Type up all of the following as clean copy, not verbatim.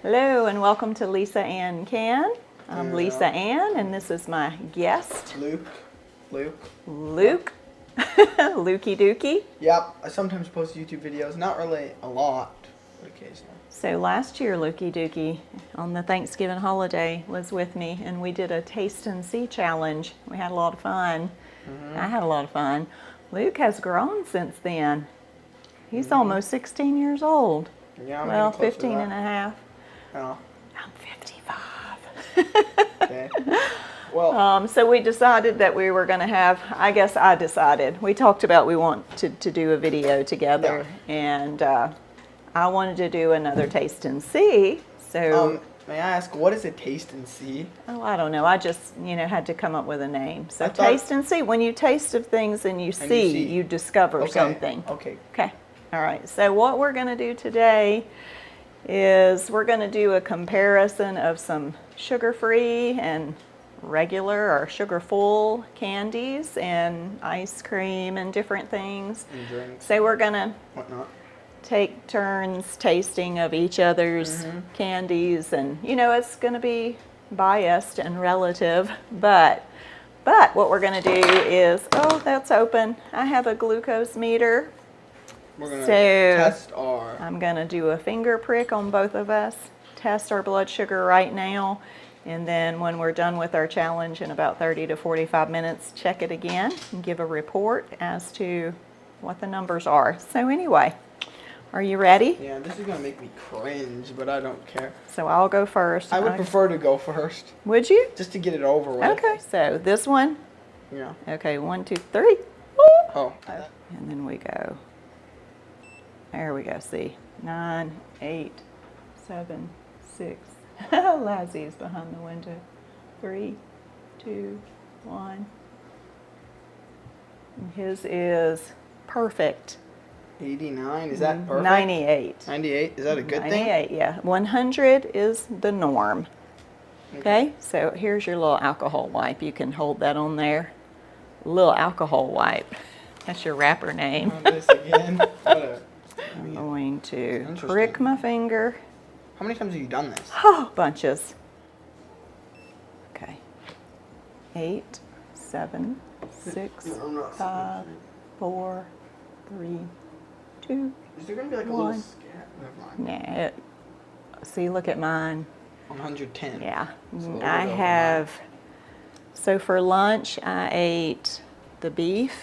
Hello and welcome to Lisa Ann Can. I'm Lisa Ann and this is my guest. Luke. Lukie Dookie. Yep, I sometimes post YouTube videos, not really a lot, but occasionally. So last year Lukie Dookie on the Thanksgiving holiday was with me and we did a Taste&See challenge. We had a lot of fun. I had a lot of fun. Luke has grown since then. He's almost 16 years old. Yeah, I'm well, getting close to 15 that. and a half. Oh. I'm 55. Okay. Well, So we decided that we were going to have, I guess I decided, we talked about we wanted to do a video together, and I wanted to do another Taste&See. So, may I ask, what is a Taste&See? oh, I don't know. I just, had to come up with a name. So Taste&See, when you taste of things and you see, you discover something. Okay. Okay. All right. So what we're going to do today is we're going to do a comparison of some sugar-free and regular or sugar-full candies and ice cream and different things. And drinks. So we're going to Whatnot. take turns tasting of each other's candies, and it's going to be biased and relative, but what we're going to do is, oh, that's open. I have a glucose meter. We're going to test our... I'm going to do a finger prick on both of us, test our blood sugar right now, and then when we're done with our challenge in about 30 to 45 minutes, check it again and give a report as to what the numbers are. So anyway, are you ready? Yeah, this is going to make me cringe, but I don't care. So I'll go first. I would prefer to go first. Would you? Just to get it over with. Okay, so this one. Yeah. Okay, 1, 2, 3. Oh. And then we go. There we go, see. 9, 8, 7, 6. Lazzie's behind the window. 3, 2, 1. And his is perfect. 89, is that perfect? 98. 98, is that a good thing? 98, yeah. 100 is the norm. Okay, so here's your little alcohol wipe. You can hold that on there. Little alcohol wipe. That's your rapper name. This again. Whatever. I'm going to prick my finger. How many times have you done this? Oh, bunches. Okay. 8, 7, 6, 5, 4, 3, 2. Is there going to be like a little scat? Never mind. Nah. See, look at mine. 110. Yeah. I have. So for lunch, I ate the beef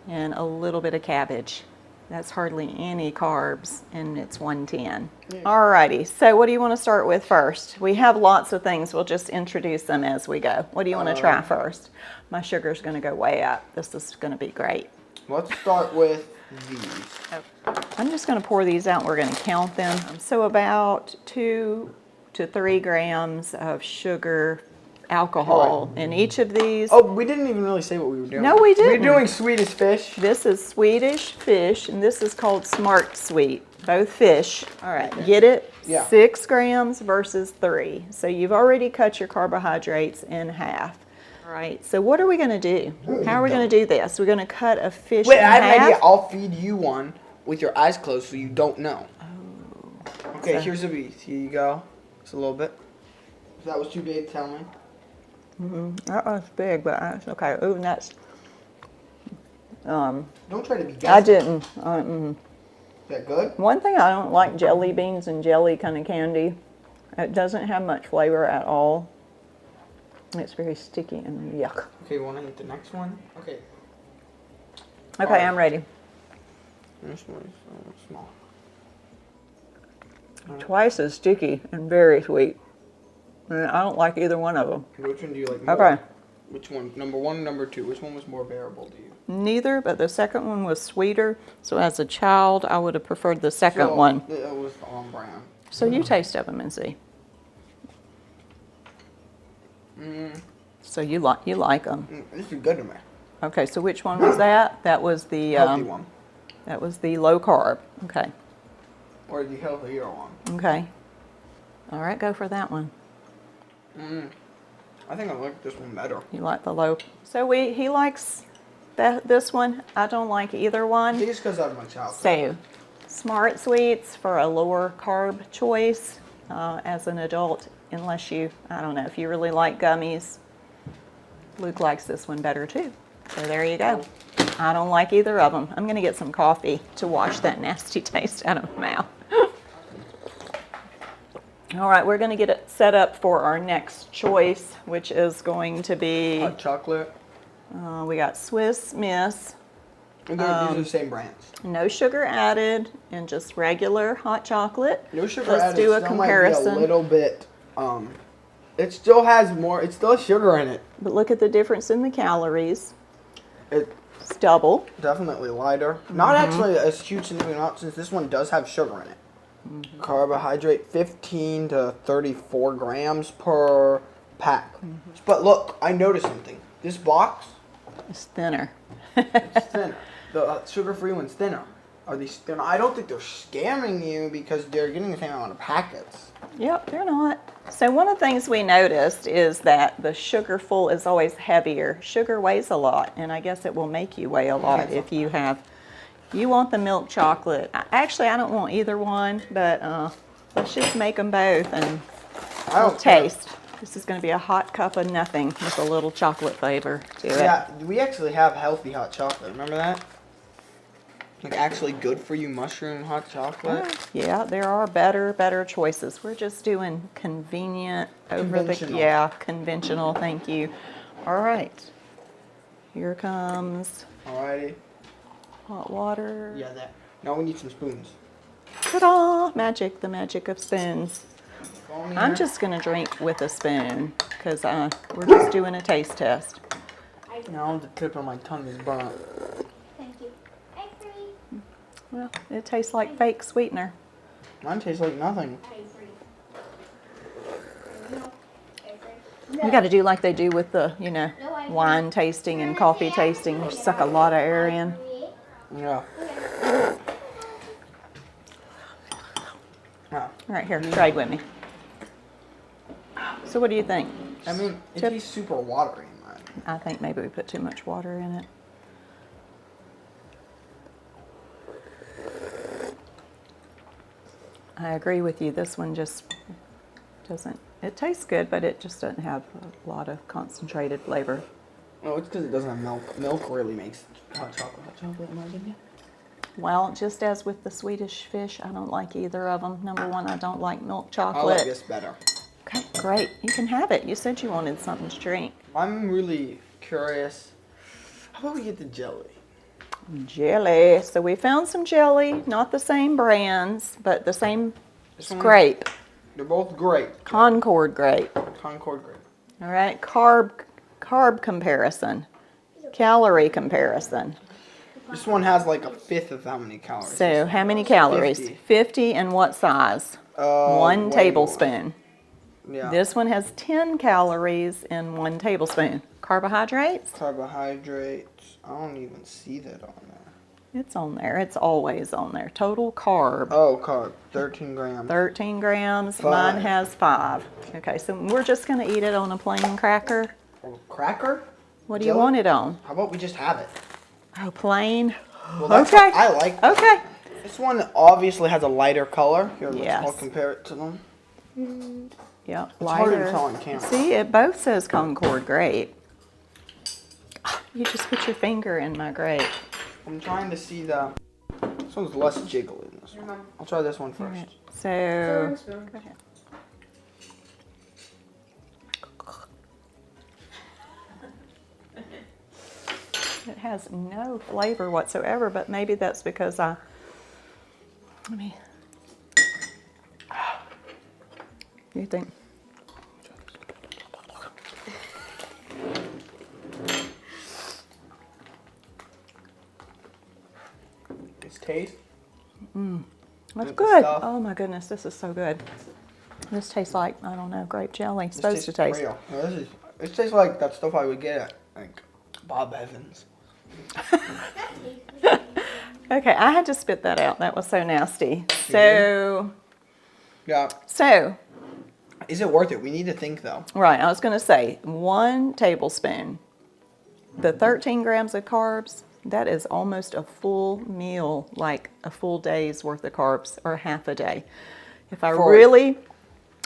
and a little bit of cabbage. That's hardly any carbs, and it's 110. Yeah. Alrighty, so what do you want to start with first? We have lots of things. We'll just introduce them as we go. What do you want to try first? My sugar's going to go way up. This is going to be great. Let's start with these. Okay. I'm just going to pour these out. We're going to count them. So about 2 to 3 grams of sugar alcohol in each of these. Oh, we didn't even really say what we were doing. No, we didn't. We're doing Swedish fish. This is Swedish fish, and this is called Smart Sweet. Both fish. All right, get it? Yeah. 6 grams versus 3. So you've already cut your carbohydrates in half. All right, so what are we going to do? How are we going to do this? We're going to cut a fish in half. Wait, I have an idea. I'll feed you one with your eyes closed so you don't know. Oh. Okay, so here's a piece. Here you go. Just a little bit. If that was too big, tell me. That was big, but that's okay. Ooh, nuts. Don't try to be guessing. I didn't. Is that good? One thing I don't like jelly beans and jelly kind of candy. It doesn't have much flavor at all. It's very sticky and yuck. Okay, want to eat the next one? Okay. Okay, right. I'm ready. This one is so small. Twice as sticky and very sweet. And I don't like either one of them. Which one do you like more? Okay. Which one? Number 1, number 2. Which one was more bearable to you? Neither, but the second one was sweeter. So as a child, I would have preferred the second one. It was on brown. So you taste of them and see. So you like them. This is good to me. Okay, so which one was that? That was the healthy one. That was the low carb. Okay. Or the healthier one. Okay. All right, go for that one. I think I like this one better. You like the low. So he likes this one. I don't like either one. I think it's because I'm my child. So, Smart Sweets for a lower carb choice. as an adult, unless you, I don't know, if you really like gummies. Luke likes this one better too. So there you go. I don't like either of them. I'm going to get some coffee to wash that nasty taste out of my mouth. All right, we're going to get it set up for our next choice, which is going to be... Hot chocolate. We got Swiss Miss. These are the same brands. No sugar added, and just regular hot chocolate. No sugar Let's added. do a Still comparison. might be a little bit. It still has more. It still has sugar in it. But look at the difference in the calories. It's double. Definitely lighter. Not actually as huge in the amount since this one does have sugar in it. Carbohydrate 15 to 34 grams per pack. But look, I noticed something. This box It's thinner. it's thinner. The sugar-free one's thinner. Are these thinner? I don't think they're scamming you because they're getting the same amount of packets. Yep, they're not. So one of the things we noticed is that the sugar full is always heavier. Sugar weighs a lot, and I guess it will make you weigh a lot if you have. You want the milk chocolate. Actually, I don't want either one, but let's just make them both and we'll taste. This is going to be a hot cup of nothing with a little chocolate flavor to it. Yeah, we actually have healthy hot chocolate. Remember that? Like actually good for you mushroom hot chocolate. Yeah, there are better choices. We're just doing convenient, Conventional. conventional. Thank you. All right, here comes Alrighty. hot water. Yeah, that. Now we need some spoons. Ta-da! Magic, the magic of spoons. Phone I'm here. just gonna drink with a spoon because we're just doing a taste test. Now the tip of my tongue is burnt. Thank you. Hi, Free. Well, it tastes like fake sweetener. Mine tastes like nothing. Hi, Free. No. Hi, Free. We got to do like they do with the, wine tasting and coffee tasting. They suck a lot of air in. Yeah. Yeah. All right, here, try it with me. So what do you think? I mean, it Tip. tastes super watery in mine. I think maybe we put too much water in it. I agree with you. This one just doesn't, it tastes good, but it just doesn't have a lot of concentrated flavor. Oh, it's because it doesn't have milk. Milk really makes hot chocolate, in my opinion. Well, just as with the Swedish fish, I don't like either of them. Number one, I don't like milk I chocolate. like this better. Okay, great. You can have it. You said you wanted something to drink. I'm really curious. How about we get the jelly? Jelly. So we found some jelly, not the same brands, but the same This one- grape. They're both great. Concord grape. Concord grape. All right, carb comparison, calorie comparison. This one has like a fifth of how many calories. So how many calories? 50. 50 and what size? One Way tablespoon. more. Yeah. This one has 10 calories in 1 tablespoon. Carbohydrates? Carbohydrates. I don't even see that on there. It's on there. It's always on there. Total carb. Oh, carb. 13 grams. 13 grams. 5. Mine has 5. Okay, so we're just going to eat it on a plain cracker. Oh, cracker? What do you Jelly? want it on? How about we just have it? Oh, plain. Well, that's Okay. I like that. Okay. This one obviously has a lighter color. Here, Yes. I'll compare it to them. Yep. It's harder to tell on camera. See, it both says Concord grape. You just put your finger in my grape. I'm trying to see the. This one's less jiggly than this one. I'll try this one All first. right, so, go ahead. It has no flavor whatsoever, but maybe that's because let me, you think? Its taste. That's With the good. stuff. Oh my goodness, this is so good. This tastes like, I don't know, grape jelly. It's This supposed to tastes taste. real. No, it tastes like that stuff I would get at like Bob Evans. Okay, I had to spit that out. That was so nasty. So, Yeah. so, Is it worth it? We need to think though. right, I was going to say 1 tablespoon. The 13 grams of carbs, that is almost a full meal, like a full day's worth of carbs or half a day. If I For- really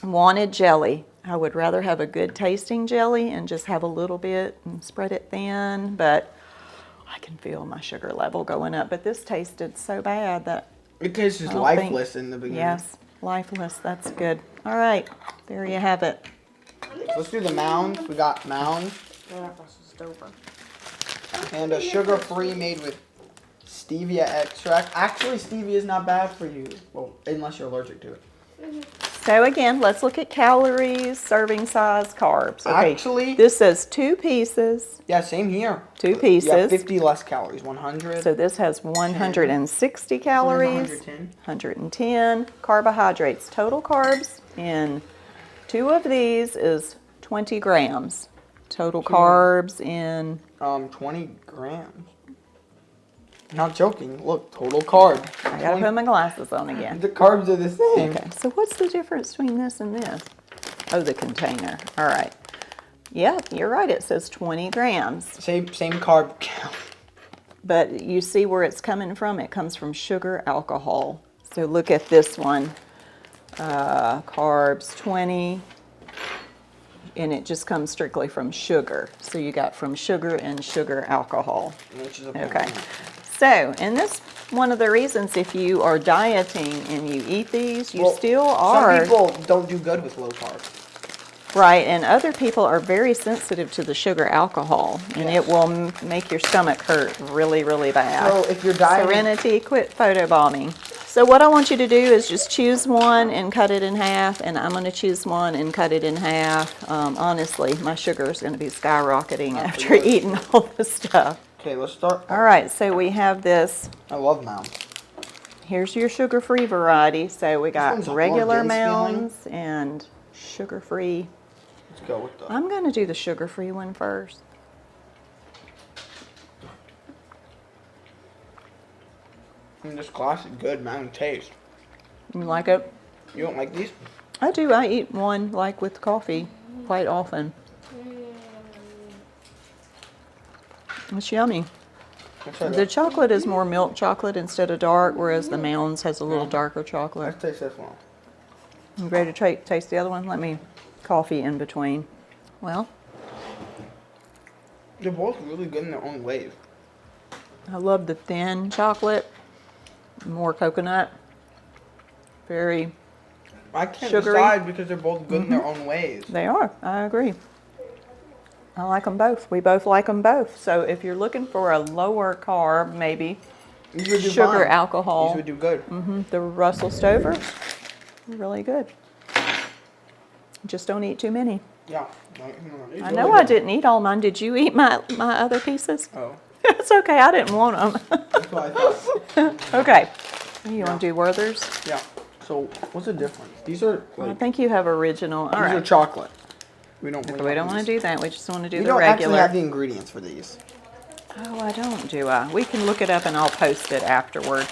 wanted jelly. I would rather have a good tasting jelly and just have a little bit and spread it thin, but I can feel my sugar level going up. But this tasted so bad that It tastes I don't lifeless in the beginning. Yes, lifeless. That's good. All right, there you have it. Let's do the Mounds. We got Mounds. And a sugar-free made with stevia extract. Actually, stevia is not bad for you. Well, unless you're allergic to it. So again, let's look at calories, serving size, carbs. Okay, Actually, this says 2 pieces. yeah, same here. 2 pieces. Yeah, 50 less calories. 100. So this has 160 calories. 110. 110 carbohydrates. Total carbs in 2 of these is 20 grams. Total carbs in 20 grams. Not joking. Look, total carb. I gotta put my glasses on again. The carbs are the same. Okay, so what's the difference between this and this? Oh, the container. All right. Yep, you're right. It says 20 grams. Same carb count. But you see where it's coming from? It comes from sugar alcohol. So look at this one. Carbs 20. And it just comes strictly from sugar. So you got from sugar and sugar alcohol. Which is a Okay. So, and this one of the reasons if you are dieting and you eat these, you still are. Some people don't do good with low carb. Right, and other people are very sensitive to the sugar alcohol, and it will make your stomach hurt really, really bad. So if you're dieting, Serenity, quit photobombing. So what I want you to do is just choose one and cut it in half, and I'm going to choose one and cut it in half. Honestly, my sugar is going to be skyrocketing after eating all this stuff. Okay, let's start. All right, so we have this. I love Mounds. Here's your sugar-free variety. So we got one's a regular more dense feeling. Mounds and sugar-free. Let's go with the. I'm going to do the sugar-free one first. This classic good Mountain taste. You like it? You don't like these? I do. I eat one like with coffee quite often. It's yummy. The chocolate is more milk chocolate instead of dark, whereas the Mounds has a little darker chocolate. Let's taste this one. You ready to taste the other one? Let me coffee in between. Well, They're both really good in their own ways. I love the thin chocolate, more coconut, very I can't sugary. decide because they're both good in their own ways. They are. I agree. I like them both. We both like them both. So if you're looking for a lower carb, maybe These would do sugar, fine. alcohol, These would do good. the Russell Stover, really good. Just don't eat too many. Yeah. I know I didn't eat all mine. Did you eat my other pieces? Oh, It's okay. I didn't want them. that's what I thought. Okay. You want to do Werther's? Yeah. So what's the difference? These are I like think you have original. All these are right. chocolate. We don't. We don't want to do that. We just want to do We the don't actually regular. have the ingredients for these. Oh, I don't, do I? We can look it up and I'll post it afterward.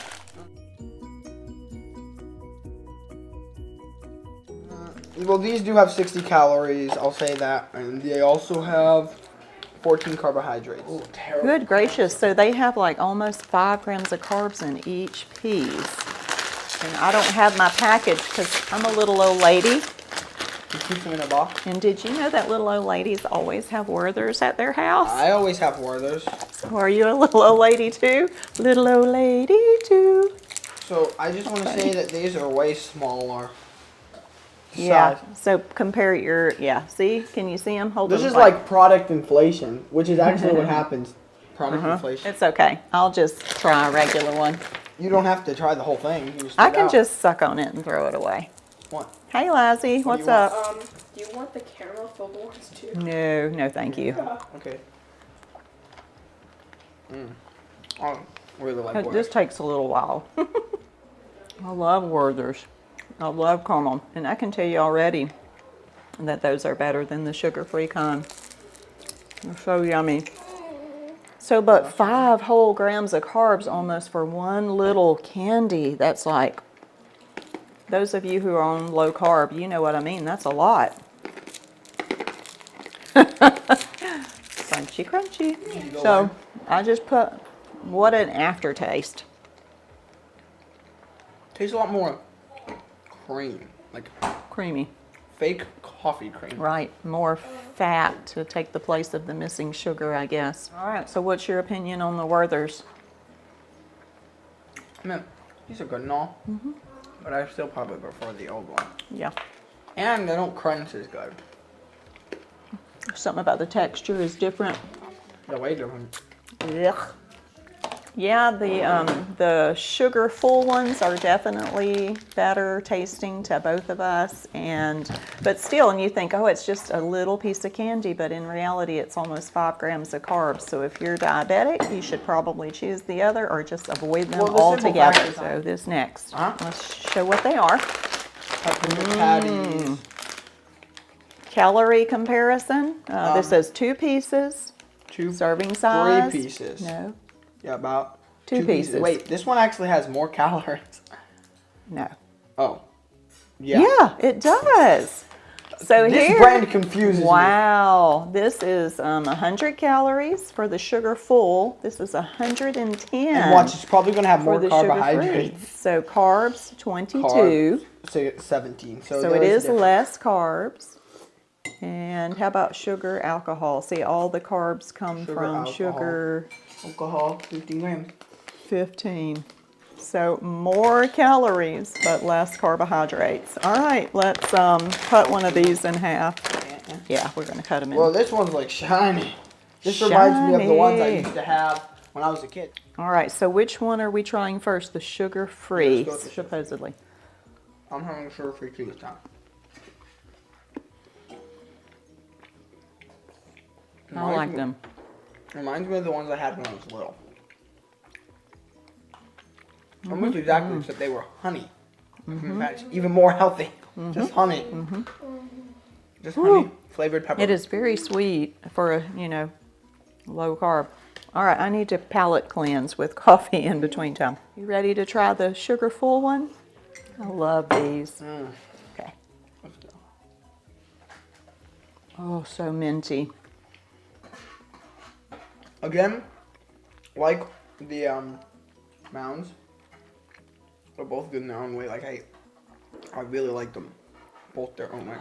Well, these do have 60 calories. I'll say that, and they also have 14 carbohydrates. Oh, terrible. Good gracious. So they have like almost 5 grams of carbs in each piece. And I don't have my package because I'm a little old lady. You keep them in a box. And did you know that little old ladies always have Werther's at their house? I always have Werther's. So are you a little old lady too? Little old lady too. So I just want to say that these are way smaller. Yeah. Size. So compare your, see? Can you see them? Hold This them is like product inflation, which is actually what happens. Product Uh-huh. inflation. It's okay. I'll just try a regular one. You don't have to try the whole thing. You can just I spit can out. just suck on it and throw it away. What? Hey, Lazzie, What do what's you want? up? Do you want the caramel filled ones too? No, no, thank you. Okay. I really like It Werther's. just takes a little while. I love Werther's. I love caramel. And I can tell you already that those are better than the sugar-free kind. They're so yummy. So, but 5 whole grams of carbs almost for one little candy. That's like, those of you who are on low carb, you know what I mean. That's a lot. Crunchy, crunchy. So, I just put, what an aftertaste. Tastes a lot more cream. Like Creamy. fake coffee cream. Right, more fat to take the place of the missing sugar, I guess. All right, so what's your opinion on the Werthers? I mean, these are good and all, but I still probably prefer the old one. Yeah, And they don't crunch as good. something about the texture is different. They're way different. Ugh. Yeah, the sugar full ones are definitely better tasting to both of us, but still, and you think, oh, it's just a little piece of candy, but in reality, it's almost 5 grams of carbs. So if you're diabetic, you should probably choose the other or just avoid them Well, the simple fact altogether. is- So this next, Uh-huh. let's show what they are. Peppermint patties. Calorie comparison. This says 2 pieces. 2, Serving size. 3 pieces. No, Yeah, about 2 pieces. Wait, this one actually has more calories. no. Oh. Yeah. Yeah, it does. So This here, brand confuses me. wow, this is 100 calories for the sugar full. This is 110 And watch, it's probably going to have for more the carbohydrates. sugar-free. So carbs 22. Carbs, so it's 17. So So there it is a difference. less carbs. And how about sugar, alcohol? See, all the carbs come Sugar, from alcohol. sugar. Alcohol, 15 grams. 15. So more calories, but less carbohydrates. All right, let's cut one of these in half. Yeah, we're gonna cut them in. Well, this one's like shiny. This reminds me of the ones I Shiny. used to have when I was a kid. All right, so which one are we trying first? The sugar-free, Let's go with the sugar-free. supposedly. I'm having sugar-free tea this time. I like them. Reminds me of the ones I had when I was little. Mm-hmm. Almost exactly, except they were honey. That's even more healthy. Just honey. Just honey, flavored pepper. It is very sweet for a, low carb. All right, I need to palate cleanse with coffee in between time. You ready to try the sugar-full one? I love these. Okay. Let's go. Oh, so minty. Again, like the Mounds, they're both good in their own way. Like I really like them, both their own way.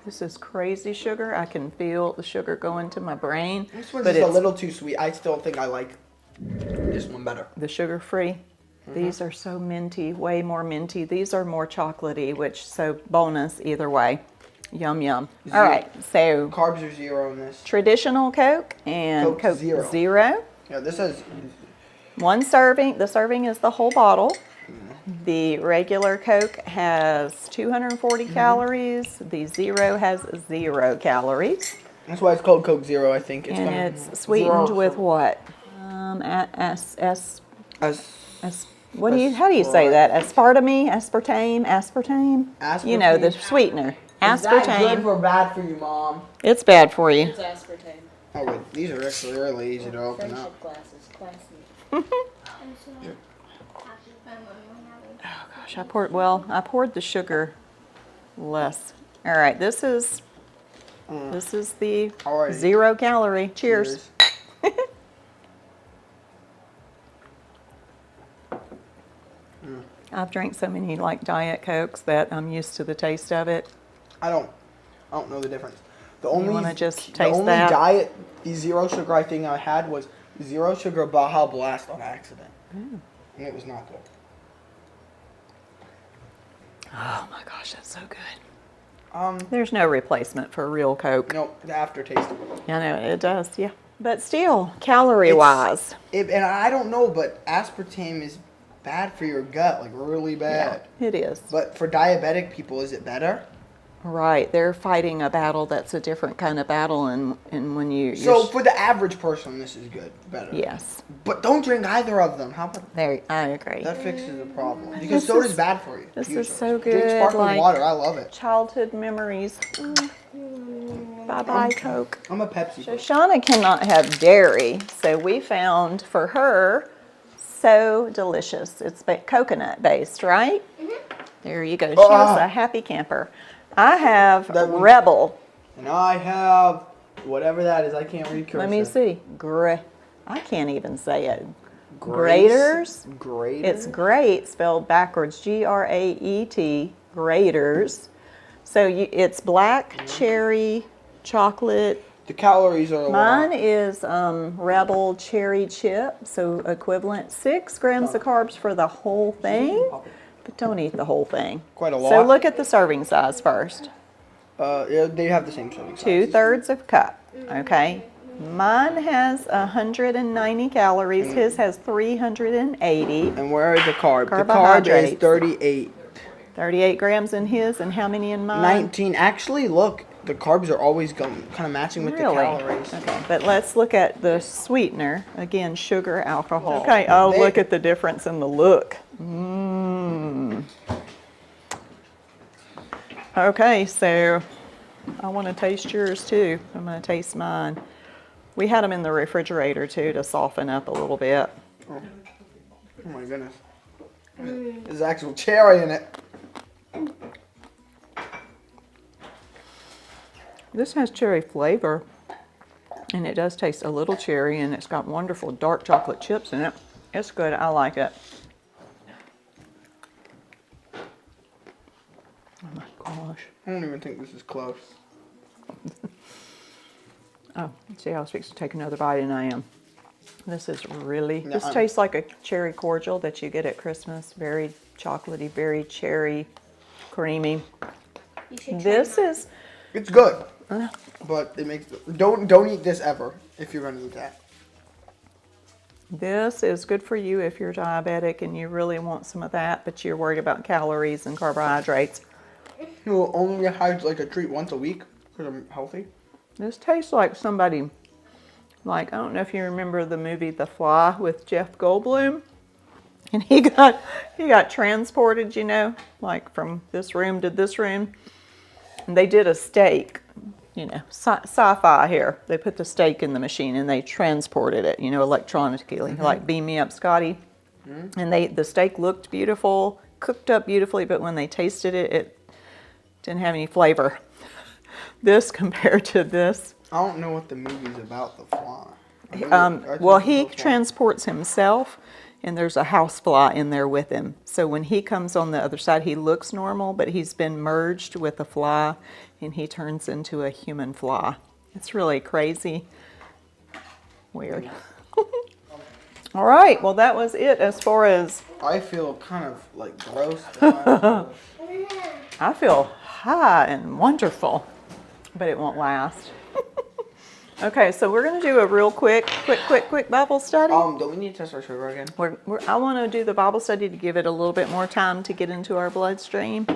This is crazy sugar. I can feel the sugar going to my brain. This one's but just a it's little too sweet. I still think I like this one better. the sugar-free. These are so minty, way more minty. These are more chocolatey, which so bonus either way. Yum yum. All right, so Carbs are 0 in this. traditional Coke and Coke Zero. Yeah, this has 1 serving. The serving is the whole bottle. The regular Coke has 240 calories. The Zero has 0 calories. that's why it's called Coke Zero. I think it's And gonna it's sweetened zero with sugar. what? What do you? How do you say Aspartame. that? Aspartame, aspartame. You know, the Aspartame. sweetener. Is that good Aspartame. or bad for you, Mom? It's bad for you. It's aspartame. Oh wait, these are actually really easy to open up. Friendship glasses, classy. I'm so happy my mommy went out. Gosh, I poured the sugar less. All right, this is the Alrighty. 0 calorie. Cheers. I've drank so many like Diet Cokes that I'm used to the taste of it. I don't know the difference. The only wanna just the taste only that? diet the 0 sugar I think I had was 0 sugar Baja Blast on accident, and it was not good. Oh my gosh, that's so good. Um, There's no replacement for real Coke. no, the aftertaste. I know it does, yeah. But still, calorie-wise, And I don't know, but aspartame is bad for your gut, like really bad. it is. But for diabetic people, is it better? Right, they're fighting a battle that's a different kind of battle, and when you're For the average person, this is good, better. yes, But don't drink either of them. How about there I agree. that fixes the problem? Because This soda's is- bad for you. this Use is soda. so Drink good, sparkling like- water. I love it. Childhood memories. Bye bye Coke. I'm a Pepsi. So Shauna cannot have dairy, so we found for her So Delicious. It's coconut based, right? There you go. She is a happy camper. I have That one- Rebel. And I have whatever that is. I can't read cursive. Let me see. I can't even say it. Grace? Graters. Grater? It's great spelled backwards. Graet. Graters. So it's black cherry chocolate. The calories are a Mine lot. is Rebel cherry chip, so equivalent 6 grams of carbs for the whole thing. But don't eat the whole thing. Quite a So lot. look at the serving size first. Yeah, they have the same serving size. 2/3 of cup. Okay. Mine has 190 calories. His has 380. And where is the carb? The carb is Carbohydrates. 38. 38 grams in his, and how many in mine? 19. Actually, look, the carbs are always going kind of matching with Really? the calories. Okay, but let's look at the sweetener. Again, sugar, alcohol. Okay, oh, They- look at the difference in the look. Mmm. Okay, so I want to taste yours too. I'm going to taste mine. We had them in the refrigerator too to soften up a little bit. Oh my goodness. There's actual cherry in it. This has cherry flavor, and it does taste a little cherry, and it's got wonderful dark chocolate chips in it. It's good. I like it. Oh my gosh. I don't even think this is close. Oh, see, I was fixing to take another bite, and I am. This is really, Yeah, this tastes like a cherry cordial that you get at Christmas. Very chocolatey, very cherry, creamy. You should try This mine. is, It's good, but it makes don't eat this ever if you're gonna eat that. this is good for you if you're diabetic and you really want some of that, but you're worried about calories and carbohydrates. You'll only have like a treat once a week because I'm healthy. This tastes like somebody, like, I don't know if you remember the movie The Fly with Jeff Goldblum. And he got transported, you know, like from this room to this room. And they did a steak, you know, sci-fi here. They put the steak in the machine and they transported it, you know, electronically, like Beam Me Up, Scotty. And the steak looked beautiful, cooked up beautifully, but when they tasted it, it didn't have any flavor. This compared to this. I don't know what the movie's about. The fly. Well, he transports himself, and there's a housefly in there with him. So when he comes on the other side, he looks normal, but he's been merged with a fly, and he turns into a human fly. It's really crazy. Weird. All right, well, that was it as far as I feel kind of like gross. I feel high and wonderful, but it won't last. Okay, so we're going to do a real quick Bible study. Do we need to test our sugar again? I want to do the Bible study to give it a little bit more time to get into our bloodstream.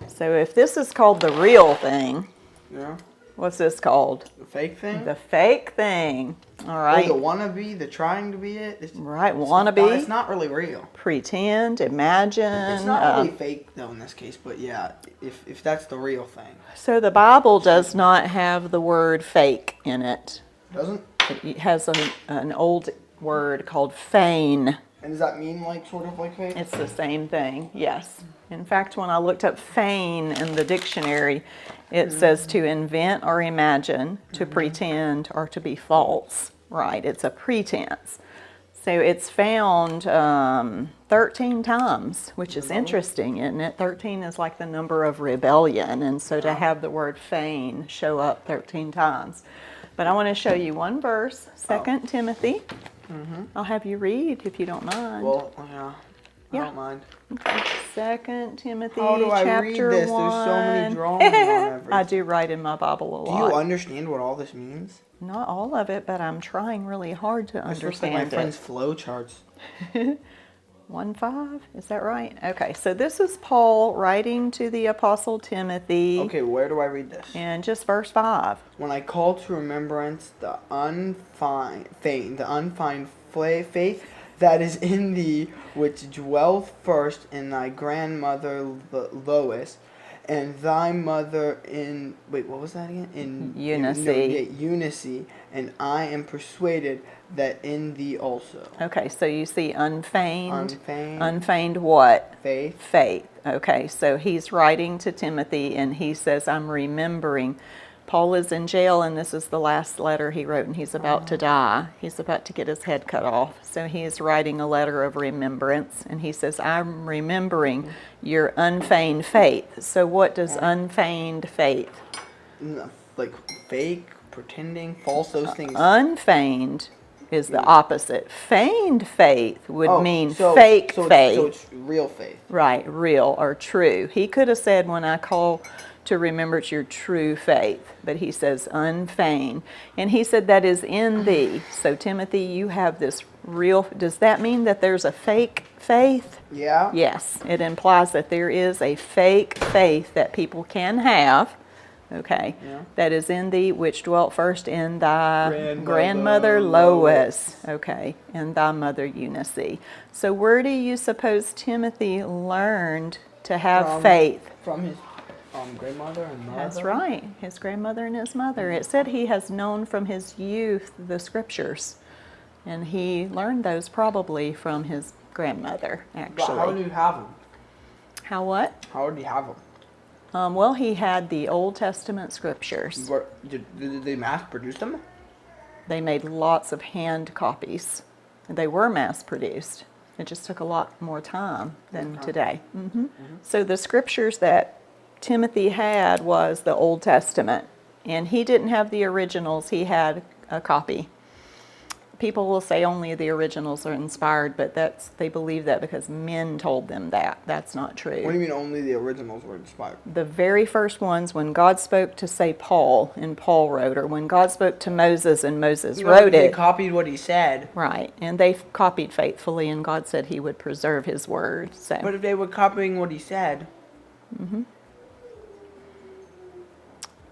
So if this is called the real thing, Yeah. what's this called? The fake thing? The fake thing. All Or right. the wannabe, the trying to be it. Right, It's wannabe, not really real. pretend, imagine. It's not really fake though in this case, but yeah, if that's the real thing. So the Bible does not have the word fake in it. Doesn't? It has an old word called feign. And does that mean like sort of like fake? It's the same thing, yes. In fact, when I looked up feign in the dictionary, it says to invent or imagine, to pretend, or to be false. Right, it's a pretense. So it's found 13 times, which is interesting, isn't it? 13 is like the number of rebellion, and so to have the word feign show up 13 times. But I want to show you one verse, 2 Timothy. I'll have you read if you don't mind. Well, yeah. I Yeah. don't mind. 2 Timothy How do I chapter read this? 1. There's so many drawings on everything. I do write in my Bible a Do lot. you understand what all this means? Not all of it, but I'm trying really hard to It's just like my understand friend's it. flow charts. 1:5, is that right? Okay, so this is Paul writing to the Apostle Timothy. Okay, where do I read this? And just verse 5. When I call to remembrance the unfeigned faith that is in thee, which dwelled first in thy grandmother Lois, and thy mother in what was that again? In Eunice, and I am persuaded that in thee also. Okay, so you see unfeigned. Unfeigned. Unfeigned what? Faith. Faith. Okay, so he's writing to Timothy and he says, I'm remembering Paul is in jail, and this is the last letter he wrote, and he's about to die. He's about to get his head cut off. So he is writing a letter of remembrance, and he says, I'm remembering your unfeigned faith. So what does unfeigned faith? Like fake, pretending, false, those things. Unfeigned is the opposite. Feigned faith would mean fake faith. So it's real faith. Right, real or true. He could have said, when I call to remember it's your true faith, but he says unfeigned. And he said that is in thee. So Timothy, you have this real, does that mean that there's a fake faith? Yeah. Yes, it implies that there is a fake faith that people can have. Okay, that is in thee, which dwelt first in thy grandmother Lois. Okay, and thy mother Eunice. So where do you suppose Timothy learned to have faith? From his grandmother and mother? That's right, his grandmother and his mother. It said he has known from his youth the scriptures, and he learned those probably from his grandmother, actually. But how did you have them? How what? How did he have them? Well, he had the Old Testament scriptures. Did they mass produce them? They made lots of hand copies. They were mass produced. It just took a lot more time than today. So the scriptures that Timothy had was the Old Testament, and he didn't have the originals. He had a copy. People will say only the originals are inspired, but they believe that because men told them that. That's not true. What do you mean only the originals were inspired? The very first ones, when God spoke to, say, Paul, and Paul wrote, or when God spoke to Moses and Moses wrote They it. copied what he said. Right, and they copied faithfully, and God said he would preserve his word. So. But if they were copying what he said,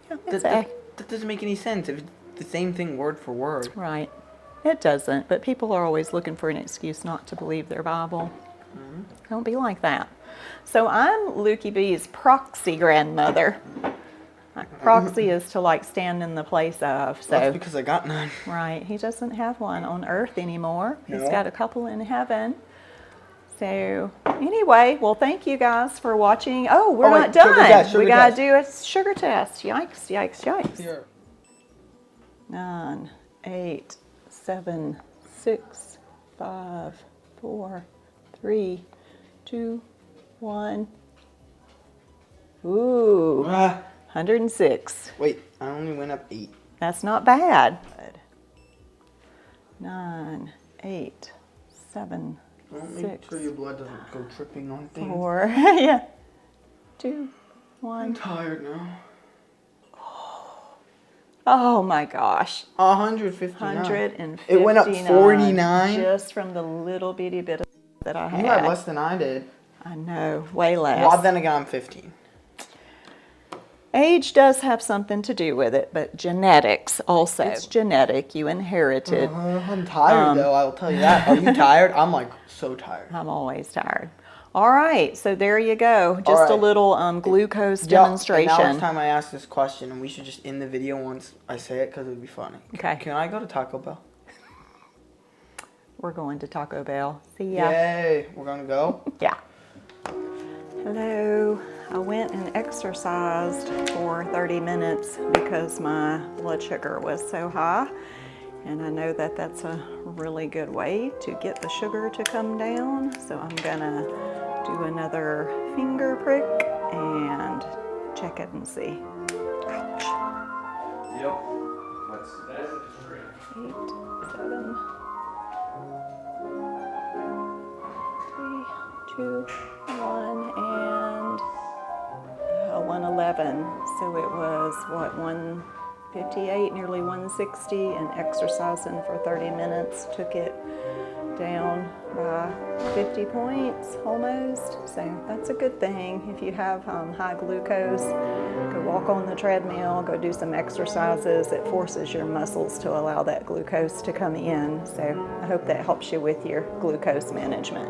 that doesn't make any sense. If it's the same thing word for word. Right. It doesn't, but people are always looking for an excuse not to believe their Bible. Don't be like that. So I'm Lukie B's proxy grandmother. Proxy is to like stand in the place of. So That's because I got none. Right, he doesn't have one on earth anymore. He's No. got a couple in heaven. So anyway, well, thank you guys for watching. Oh, we're not done. Sugar We got to test. do a sugar test. Yikes, yikes, yikes. Here. 9, 8, 7, 6, 5, 4, 3, 2, 1. Ooh, 106. Wait, I only went up 8. That's not bad. 9, 8, 7, Make 6, sure your blood doesn't go tripping on things. 4, yeah, 2, I'm 1. tired now. Oh my gosh. 159. 159. It went up 49. Just from the little bitty bit that I had. You had less than I did. I know, way less. Well, then again, I'm 15. Age does have something to do with it, but genetics also. It's genetic. You inherited. I'm tired, though, I'll tell you that. Are you tired? I'm like so tired. I'm always tired. All right, so there you go. Just a little glucose demonstration. And now it's time I ask this question, and we should just end the video once I say it because it would be funny. Okay. Can I go to Taco Bell? We're going to Taco Bell. See ya. Yay. We're going to go? Yeah. Hello. I went and exercised for 30 minutes because my blood sugar was so high. And I know that that's a really good way to get the sugar to come down. So I'm gonna do another finger prick and check it and see. Ouch. Yep. That's a constraint. 8, 7, 3, 2, 1, and 111. So it was what, 158, nearly 160, and exercising for 30 minutes took it down by 50 points almost. So that's a good thing. If you have high glucose, go walk on the treadmill, go do some exercises. It forces your muscles to allow that glucose to come in. So I hope that helps you with your glucose management.